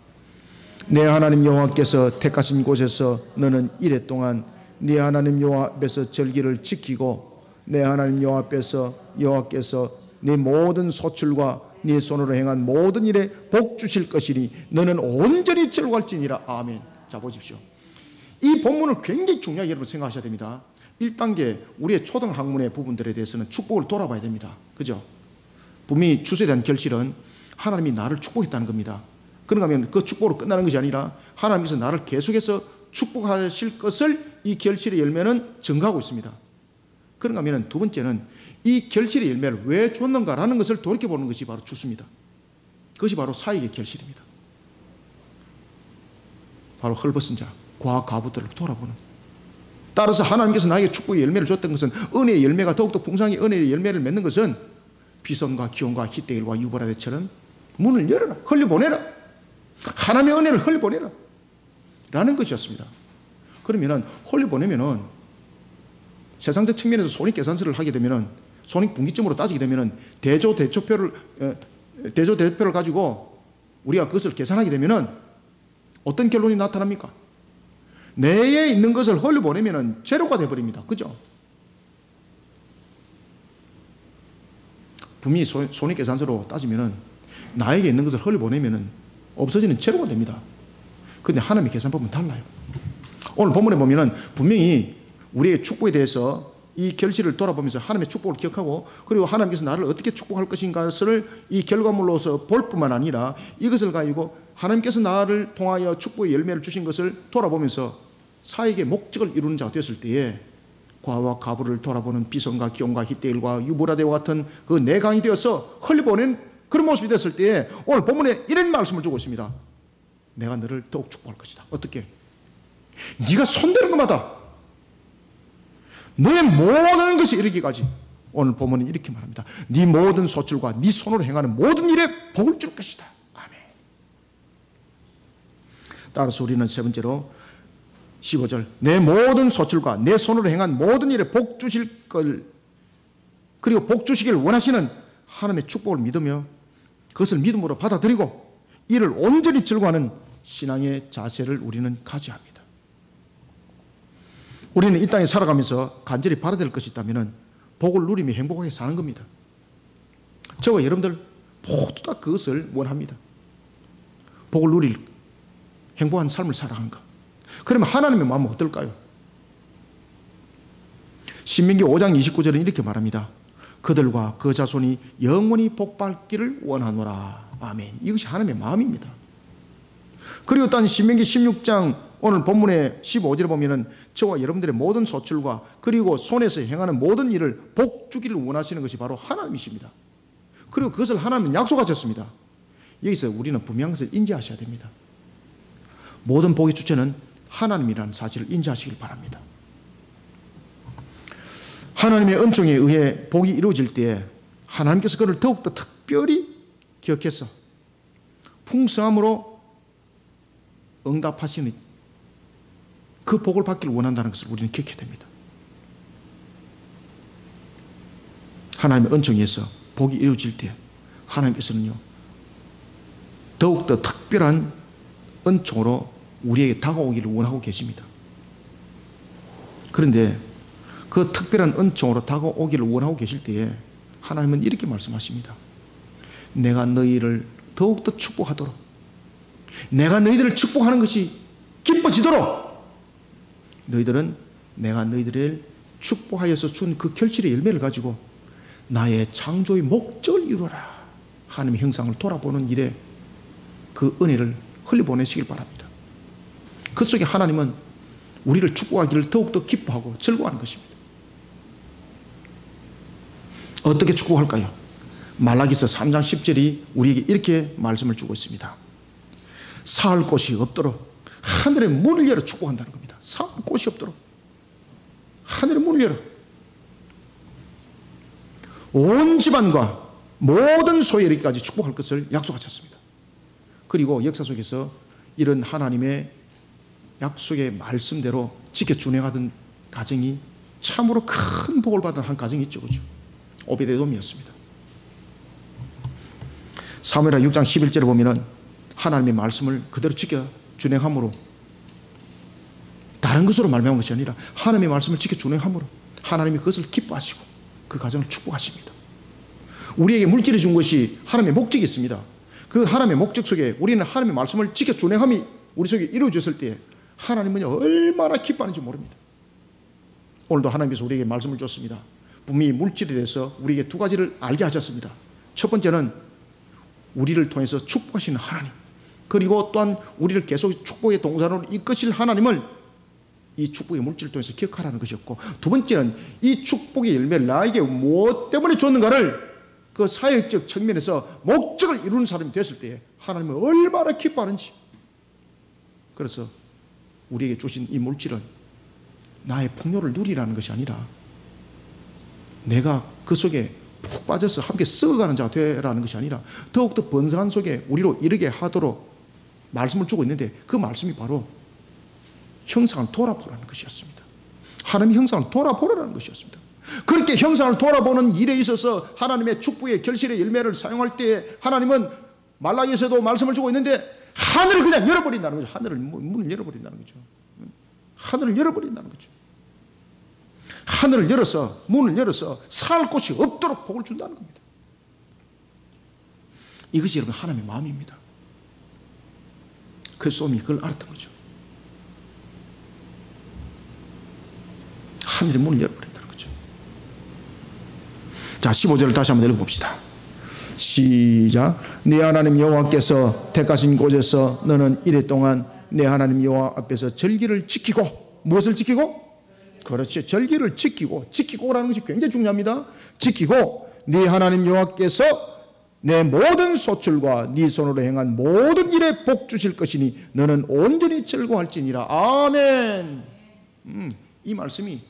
S1: 내 하나님 여호와께서 택하신 곳에서 너는 이래 동안 네 하나님 여호와 앞에서 절기를 지키고 내 하나님 여호와께서 네 모든 소출과 네 손으로 행한 모든 일에 복 주실 것이니 너는 온전히 즐거울지니라. 아멘. 자, 보십시오. 이 본문을 굉장히 중요하게 여러분 생각하셔야 됩니다. 1단계 우리의 초등학문의 부분들에 대해서는 축복을 돌아봐야 됩니다. 그죠? 분명히 추수에 대한 결실은 하나님이 나를 축복했다는 겁니다. 그런가 하면 그 축복으로 끝나는 것이 아니라 하나님께서 나를 계속해서 축복하실 것을 이 결실의 열매는 증거하고 있습니다. 그런가 하면 두 번째는 이 결실의 열매를 왜 줬는가라는 것을 돌이켜보는 것이 바로 추수입니다. 그것이 바로 사역의 결실입니다. 바로 헐벗은 자, 과부들을 돌아보는. 따라서 하나님께서 나에게 축복의 열매를 줬던 것은, 은혜의 열매가 더욱더 풍성하게 은혜의 열매를 맺는 것은 비손과 기온과 히데일과 유브라데처럼 문을 열어라, 흘려보내라, 하나님의 은혜를 흘려보내라 라는 것이었습니다. 그러면 흘려보내면 세상적 측면에서 손익계산서를 하게 되면, 손익분기점으로 따지게 되면 대조대표를 가지고 우리가 그것을 계산하게 되면 어떤 결론이 나타납니까? 내에 있는 것을 흘려보내면 제로가 되어버립니다. 그죠? 분명히 손익계산서로 따지면 나에게 있는 것을 흘려보내면 없어지는 제로가 됩니다. 그런데 하나님의 계산법은 달라요. 오늘 본문에 보면 분명히 우리의 축복에 대해서 이 결실을 돌아보면서 하나님의 축복을 기억하고, 그리고 하나님께서 나를 어떻게 축복할 것인가를 이 결과물로서 볼 뿐만 아니라 이것을 가지고 하나님께서 나를 통하여 축복의 열매를 주신 것을 돌아보면서 사역의 목적을 이루는 자가 되었을 때에 과와 가부를 돌아보는 비손과 기온과 히데일과 유브라데와 같은 그 내강이 되어서 흘려보낸 그런 모습이 됐을 때에 오늘 본문에 이런 말씀을 주고 있습니다. 내가 너를 더욱 축복할 것이다. 어떻게? 네가 손대는 것마다 너의 모든 것이 이르기까지. 오늘 본문은 이렇게 말합니다. 네 모든 소출과 네 손으로 행하는 모든 일에 복을 줄 것이다. 아멘. 따라서 우리는 세 번째로 15절, 내 모든 소출과 내 손으로 행한 모든 일에 복 주실 걸, 그리고 복 주시길 원하시는 하나님의 축복을 믿으며 그것을 믿음으로 받아들이고 이를 온전히 즐거워하는 신앙의 자세를 우리는 가져야 합니다. 우리는 이 땅에 살아가면서 간절히 바라야 될 것이 있다면 복을 누리며 행복하게 사는 겁니다. 저와 여러분들 모두 다 그것을 원합니다. 복을 누릴 행복한 삶을 살아가는 것. 그러면 하나님의 마음은 어떨까요? 신명기 5장 29절은 이렇게 말합니다. 그들과 그 자손이 영원히 복받기를 원하노라. 아멘. 이것이 하나님의 마음입니다. 그리고 또 신명기 16장 오늘 본문의 15절에 보면은 저와 여러분들의 모든 소출과 그리고 손에서 행하는 모든 일을 복 주기를 원하시는 것이 바로 하나님이십니다. 그리고 그것을 하나님은 약속하셨습니다. 여기서 우리는 분명한 것을 인지하셔야 됩니다. 모든 복의 주체는 하나님이라는 사실을 인지하시길 바랍니다. 하나님의 은총에 의해 복이 이루어질 때에 하나님께서 그를 더욱더 특별히 기억해서 풍성함으로 응답하시는 그 복을 받기를 원한다는 것을 우리는 기억해야 됩니다. 하나님의 은총에 의해서 복이 이루어질 때 하나님께서는요, 더욱더 특별한 은총으로 우리에게 다가오기를 원하고 계십니다. 그런데 그 특별한 은총으로 다가오기를 원하고 계실 때에 하나님은 이렇게 말씀하십니다. 내가 너희를 더욱더 축복하도록, 내가 너희들을 축복하는 것이 기뻐지도록 너희들은 내가 너희들을 축복하여서 준 그 결실의 열매를 가지고 나의 창조의 목적을 이루어라. 하나님의 형상을 돌아보는 일에 그 은혜를 흘려보내시길 바랍니다. 그 속에 하나님은 우리를 축복하기를 더욱더 기뻐하고 즐거워하는 것입니다. 어떻게 축복할까요? 말라기서 3장 10절이 우리에게 이렇게 말씀을 주고 있습니다. 사할 곳이 없도록 하늘의 문을 열어 축복한다는 겁니다. 사할 곳이 없도록 하늘의 문을 열어 온 집안과 모든 소에 이르기까지 축복할 것을 약속하셨습니다. 그리고 역사 속에서 이런 하나님의 약속의 말씀대로 지켜 준행하던 가정이 참으로 큰 복을 받은 한 가정이 있죠. 그죠? 오베데돔이었습니다. 사무엘하 6장 11절에 보면은 하나님의 말씀을 그대로 지켜 준행함으로, 다른 것으로 말미암은 것이 아니라 하나님의 말씀을 지켜 준행함으로 하나님이 그것을 기뻐하시고 그 가정을 축복하십니다. 우리에게 물질이 준 것이 하나님의 목적이 있습니다. 그 하나님의 목적 속에 우리는 하나님의 말씀을 지켜 준행함이 우리 속에 이루어졌을 때 하나님은 얼마나 기뻐하는지 모릅니다. 오늘도 하나님께서 우리에게 말씀을 줬습니다. 분명히 물질에 대해서 우리에게 두 가지를 알게 하셨습니다. 첫 번째는 우리를 통해서 축복하시는 하나님, 그리고 또한 우리를 계속 축복의 동산으로 이끄실 하나님을 이 축복의 물질을 통해서 기억하라는 것이었고, 두 번째는 이 축복의 열매를 나에게 무엇 때문에 줬는가를 그 사역적 측면에서 목적을 이루는 사람이 됐을 때 하나님은 얼마나 기뻐하는지. 그래서 우리에게 주신 이 물질은 나의 풍요를 누리라는 것이 아니라 내가 그 속에 푹 빠져서 함께 썩어가는 자가 되라는 것이 아니라 더욱더 번성한 속에 우리로 이르게 하도록 말씀을 주고 있는데, 그 말씀이 바로 형상을 돌아보라는 것이었습니다. 하나님의 형상을 돌아보라는 것이었습니다. 그렇게 형상을 돌아보는 일에 있어서 하나님의 축복의 결실의 열매를 사용할 때 하나님은 말라기에서도 말씀을 주고 있는데 하늘을 그냥 열어버린다는 거죠. 하늘을, 문을 열어버린다는 거죠. 하늘을 열어버린다는 거죠. 하늘을 열어서, 문을 열어서 살 곳이 없도록 복을 준다는 겁니다. 이것이 여러분 하나님의 마음입니다. 그 소돔이 그걸 알았던 거죠. 하늘의 문을 열어버린다는 거죠. 자, 15절을 다시 한번 읽어봅시다. 시작. 네 하나님 여호와께서 택하신 곳에서 너는 이래 동안 내 하나님 여호와 앞에서 절기를 지키고, 무엇을 지키고? 그렇지, 절기를 지키고라는 것이 굉장히 중요합니다. 지키고 네 하나님 여호와께서 내 모든 소출과 네 손으로 행한 모든 일에 복 주실 것이니 너는 온전히 즐거워할지니라. 아멘. 이 말씀이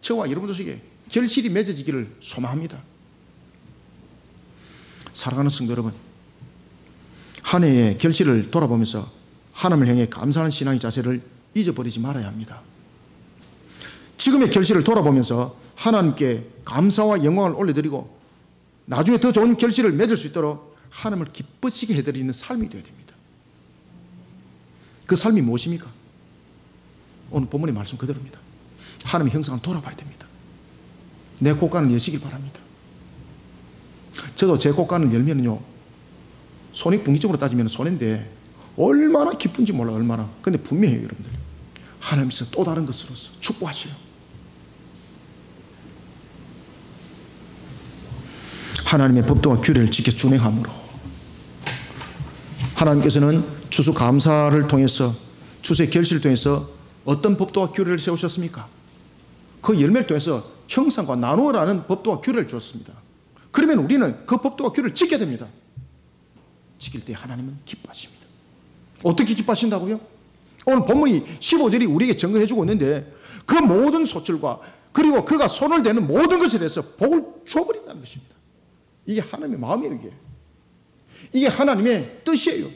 S1: 저와 여러분들에게 결실이 맺어지기를 소망합니다. 사랑하는 성도 여러분, 한 해의 결실을 돌아보면서 하나님을 향해 감사하는 신앙의 자세를 잊어버리지 말아야 합니다. 지금의 결실을 돌아보면서 하나님께 감사와 영광을 올려드리고 나중에 더 좋은 결실을 맺을 수 있도록 하나님을 기쁘시게 해드리는 삶이 되어야 됩니다. 그 삶이 무엇입니까? 오늘 본문의 말씀 그대로입니다. 하나님의 형상을 돌아봐야 됩니다. 내 곳간을 여시길 바랍니다. 저도 제 곳간을 열면요, 손익분기점으로 따지면 손해인데 얼마나 기쁜지 몰라요. 얼마나. 근데 분명해요, 여러분들. 하나님께서 또 다른 것으로서 축복하셔요. 하나님의 법도와 규례를 지켜 준행함으로 하나님께서는 추수감사를 통해서, 추수의 결실을 통해서 어떤 법도와 규례를 세우셨습니까? 그 열매를 통해서 형상과 나누어라는 법도와 규례를 주었습니다. 그러면 우리는 그 법도와 규례를 지켜야 됩니다. 지킬 때 하나님은 기뻐하십니다. 어떻게 기뻐하신다고요? 오늘 본문이 15절이 우리에게 증거해 주고 있는데 그 모든 소출과 그리고 그가 손을 대는 모든 것에 대해서 복을 줘버린다는 것입니다. 이게 하나님의 마음이에요. 이게 하나님의 뜻이에요.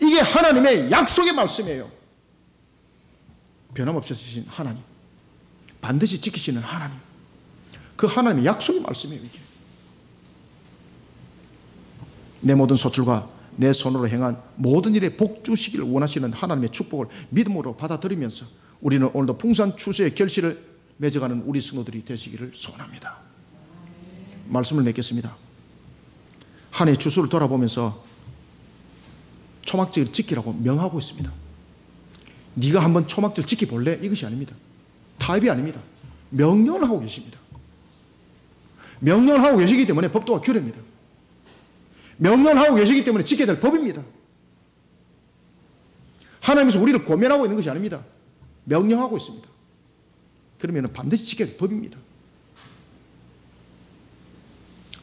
S1: 이게 하나님의 약속의 말씀이에요. 변함없이 주신 하나님, 반드시 지키시는 하나님, 그 하나님의 약속의 말씀이에요. 이게 내 모든 소출과 내 손으로 행한 모든 일에 복 주시기를 원하시는 하나님의 축복을 믿음으로 받아들이면서 우리는 오늘도 풍성한 추수의 결실을 맺어가는 우리 성도들이 되시기를 소원합니다. 말씀을 맺겠습니다. 한 해 추수를 돌아보면서 초막절을 지키라고 명하고 있습니다. 네가 한번 초막절 지켜볼래? 이것이 아닙니다. 타협이 아닙니다. 명령을 하고 계십니다. 명령을 하고 계시기 때문에 법도가 규례입니다. 명령을 하고 계시기 때문에 지켜야 될 법입니다. 하나님께서 우리를 고면하고 있는 것이 아닙니다. 명령하고 있습니다. 그러면 반드시 지켜야 될 법입니다.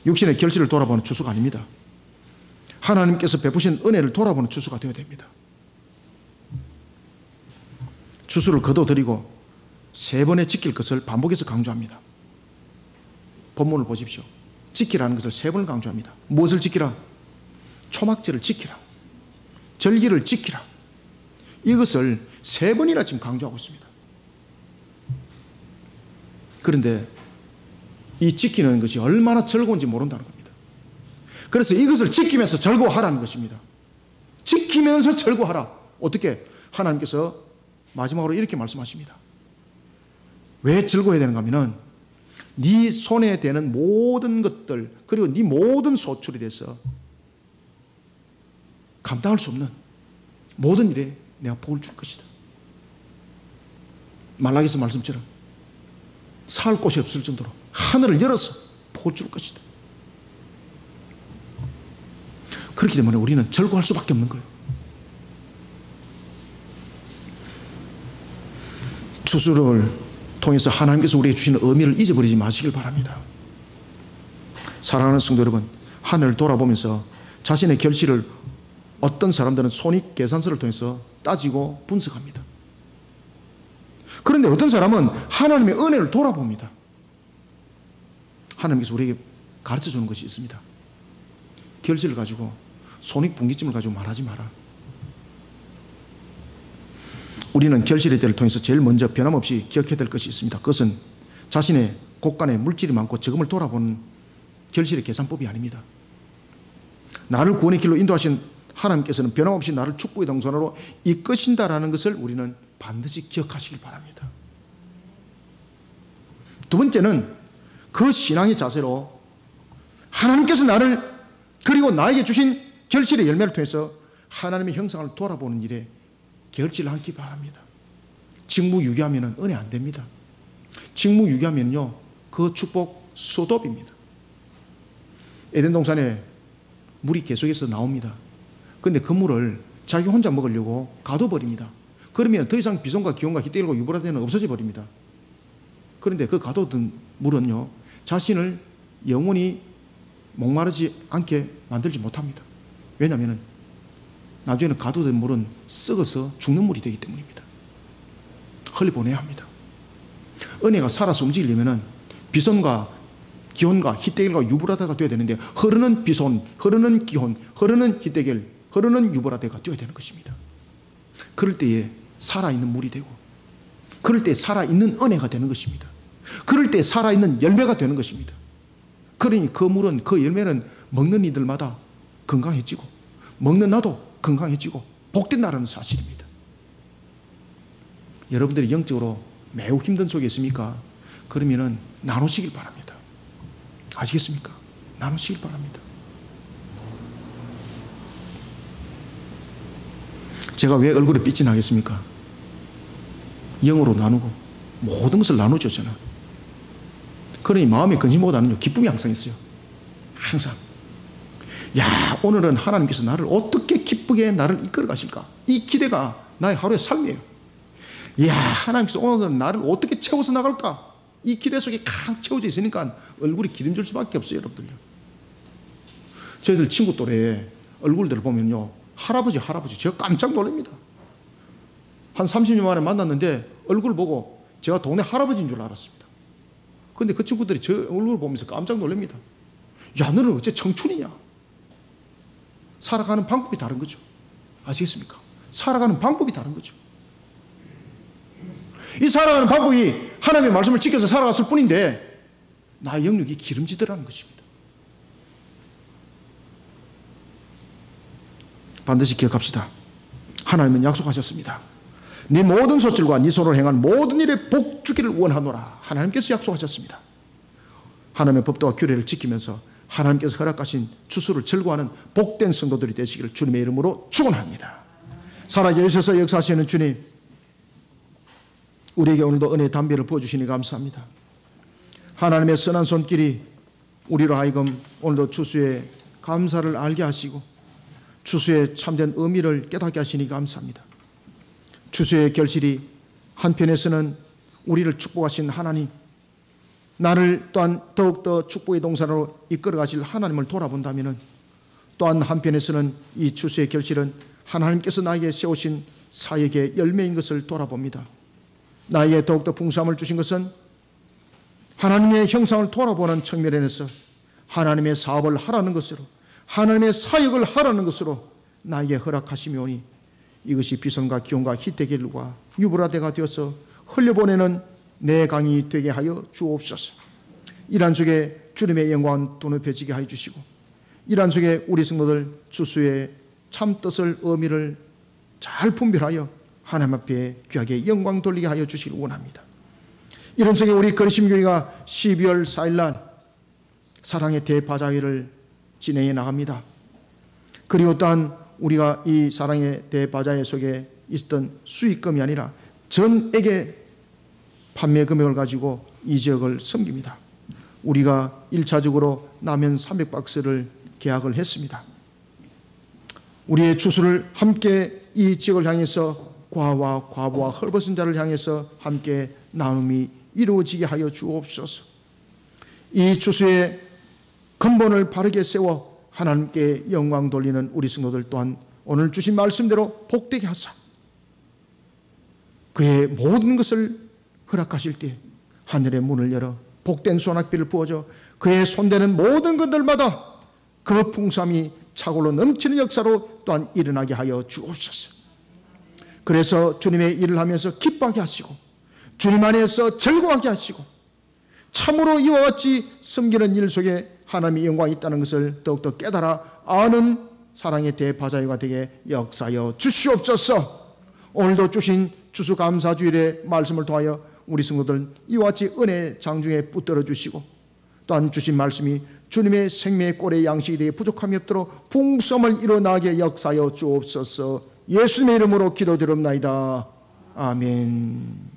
S1: 육신의 결실을 돌아보는 추수가 아닙니다. 하나님께서 베푸신 은혜를 돌아보는 추수가 되어야 됩니다. 추수를 거둬들이고 3번에 지킬 것을 반복해서 강조합니다. 본문을 보십시오. 지키라는 것을 3번을 강조합니다. 무엇을 지키라? 초막절을 지키라. 절기를 지키라. 이것을 3번이나 지금 강조하고 있습니다. 그런데 이 지키는 것이 얼마나 즐거운지 모른다는 겁니다. 그래서 이것을 지키면서 즐거워하라는 것입니다. 지키면서 즐거워하라. 어떻게? 하나님께서 마지막으로 이렇게 말씀하십니다. 왜 즐거워해야 되는가 하면은 네 손에 대는 모든 것들 그리고 네 모든 소출에 대해서 감당할 수 없는 모든 일에 내가 복을 줄 것이다. 말라기서 말씀처럼 살 곳이 없을 정도로 하늘을 열어서 복을 줄 것이다. 그렇기 때문에 우리는 즐거워할 수밖에 없는 거예요. 추수를 통해서 하나님께서 우리에게 주시는 의미를 잊어버리지 마시길 바랍니다. 사랑하는 성도 여러분, 하늘을 돌아보면서 자신의 결실을 어떤 사람들은 손익계산서를 통해서 따지고 분석합니다. 그런데 어떤 사람은 하나님의 은혜를 돌아봅니다. 하나님께서 우리에게 가르쳐주는 것이 있습니다. 결실을 가지고 손익분기점을 가지고 말하지 마라. 우리는 결실의 때를 통해서 제일 먼저 변함없이 기억해야 될 것이 있습니다. 그것은 자신의 곳간에 물질이 많고 적음을 돌아보는 결실의 계산법이 아닙니다. 나를 구원의 길로 인도하신 하나님께서는 변함없이 나를 축복의 동선으로 이끄신다라는 것을 우리는 반드시 기억하시길 바랍니다. 두 번째는 그 신앙의 자세로 하나님께서 나를 그리고 나에게 주신 결실의 열매를 통해서 하나님의 형상을 돌아보는 일에 결실을 하기 바랍니다. 직무유기하면 은혜 안 됩니다. 직무유기하면요 그 축복 수도입니다. 에덴 동산에 물이 계속해서 나옵니다. 그런데 그 물을 자기 혼자 먹으려고 가둬버립니다. 그러면 더 이상 비손과 기온과 히데일과 유브라데는 없어져 버립니다. 그런데 그 가둬둔 물은요 자신을 영원히 목마르지 않게 만들지 못합니다. 왜냐하면 나중에는 가둬둔 물은 썩어서 죽는 물이 되기 때문입니다. 흘려보내야 합니다. 은혜가 살아서 움직이려면 비손과 기온과 히데겔과 유브라데가 되어야 되는데 흐르는 비손, 흐르는 기온, 흐르는 히데겔, 흐르는 유브라데가 되어야 되는 것입니다. 그럴 때에 살아있는 물이 되고 그럴 때 살아있는 은혜가 되는 것입니다. 그럴 때 살아있는 열매가 되는 것입니다. 그러니 그 물은 그 열매는 먹는 이들마다 건강해지고 먹는 나도 건강해지고 복된다는 사실입니다. 여러분들이 영적으로 매우 힘든 속에 있습니까? 그러면은 나누시길 바랍니다. 아시겠습니까? 나누시길 바랍니다. 제가 왜 얼굴에 빛이 나겠습니까? 영으로 나누고 모든 것을 나누죠 저는. 그러니 마음의 근심보다는 기쁨이 항상 있어요. 항상. 야, 오늘은 하나님께서 나를 어떻게 기쁘게 나를 이끌어 가실까? 이 기대가 나의 하루의 삶이에요. 야, 하나님께서 오늘은 나를 어떻게 채워서 나갈까? 이 기대 속에 강 채워져 있으니까 얼굴이 기름질 수밖에 없어요, 여러분들요. 저희들 친구 또래의 얼굴들을 보면요, 할아버지, 제가 깜짝 놀랍니다. 한 30년 만에 만났는데 얼굴 보고 제가 동네 할아버지인 줄 알았습니다. 그런데 그 친구들이 저 얼굴을 보면서 깜짝 놀랍니다. 야, 너는 어째 청춘이냐? 살아가는 방법이 다른 거죠. 아시겠습니까? 살아가는 방법이 다른 거죠. 이 살아가는 방법이 하나님의 말씀을 지켜서 살아갔을 뿐인데 나의 영역이 기름지더라는 것입니다. 반드시 기억합시다. 하나님은 약속하셨습니다. 네 모든 소출과 네 손으로 행한 모든 일에 복 주기를 원하노라. 하나님께서 약속하셨습니다. 하나님의 법도와 규례를 지키면서 하나님께서 허락하신 추수를 즐거워하는 복된 성도들이 되시기를 주님의 이름으로 축원합니다. 살아계셔서 역사하시는 주님, 우리에게 오늘도 은혜의 담비를 부어주시니 감사합니다. 하나님의 선한 손길이 우리로 하여금 오늘도 추수의 감사를 알게 하시고 추수의 참된 의미를 깨닫게 하시니 감사합니다. 추수의 결실이 한편에서는 우리를 축복하신 하나님, 나를 또한 더욱더 축복의 동산으로 이끌어 가실 하나님을 돌아본다면 또한 한편에서는 이 추수의 결실은 하나님께서 나에게 세우신 사역의 열매인 것을 돌아봅니다. 나에게 더욱더 풍성함을 주신 것은 하나님의 형상을 돌아보는 측면에서 하나님의 사업을 하라는 것으로, 하나님의 사역을 하라는 것으로 나에게 허락하시며 오니 이것이 비선과 기온과 희대길과 유브라데가 되어서 흘려보내는 내 강이 되게 하여 주옵소서. 이란 속에 주님의 영광은 눈높여지게 하여 주시고 이란 속에 우리 성도들 추수의 참뜻을 의미를 잘 분별하여 하나님 앞에 귀하게 영광 돌리게 하여 주시길 원합니다. 이런 속에 우리 거리심교회가 12월 4일 날 사랑의 대바자회를 진행해 나갑니다. 그리고 또한 우리가 이 사랑의 대바자회 속에 있었던 수익금이 아니라 전액의 판매 금액을 가지고 이 지역을 섬깁니다. 우리가 1차적으로 라면 300박스를 계약을 했습니다. 우리의 추수를 함께 이 지역을 향해서 과와 과부와 헐벗은 자를 향해서 함께 나눔이 이루어지게 하여 주옵소서. 이 추수의 근본을 바르게 세워 하나님께 영광 돌리는 우리 성도들 또한 오늘 주신 말씀대로 복되게 하사 그의 모든 것을 허락하실 때 하늘의 문을 열어 복된 소낙비를 부어줘 그의 손대는 모든 것들마다 그 풍성함이 차고로 넘치는 역사로 또한 일어나게 하여 주옵소서. 그래서 주님의 일을 하면서 기뻐하게 하시고 주님 안에서 즐거워하게 하시고 참으로 이와 같이 섬기는 일 속에 하나님의 영광이 있다는 것을 더욱더 깨달아 아는 사랑의 대바자회가 되게 역사하여 주시옵소서. 오늘도 주신 추수감사주일의 말씀을 통하여 우리 성도들 이와 같이 은혜 장중에 붙들어 주시고 또한 주신 말씀이 주님의 생명의 꼴의 양식이 되게 부족함이 없도록 풍성을 일어나게 역사하여 주옵소서. 예수님의 이름으로 기도드립나이다. 아멘.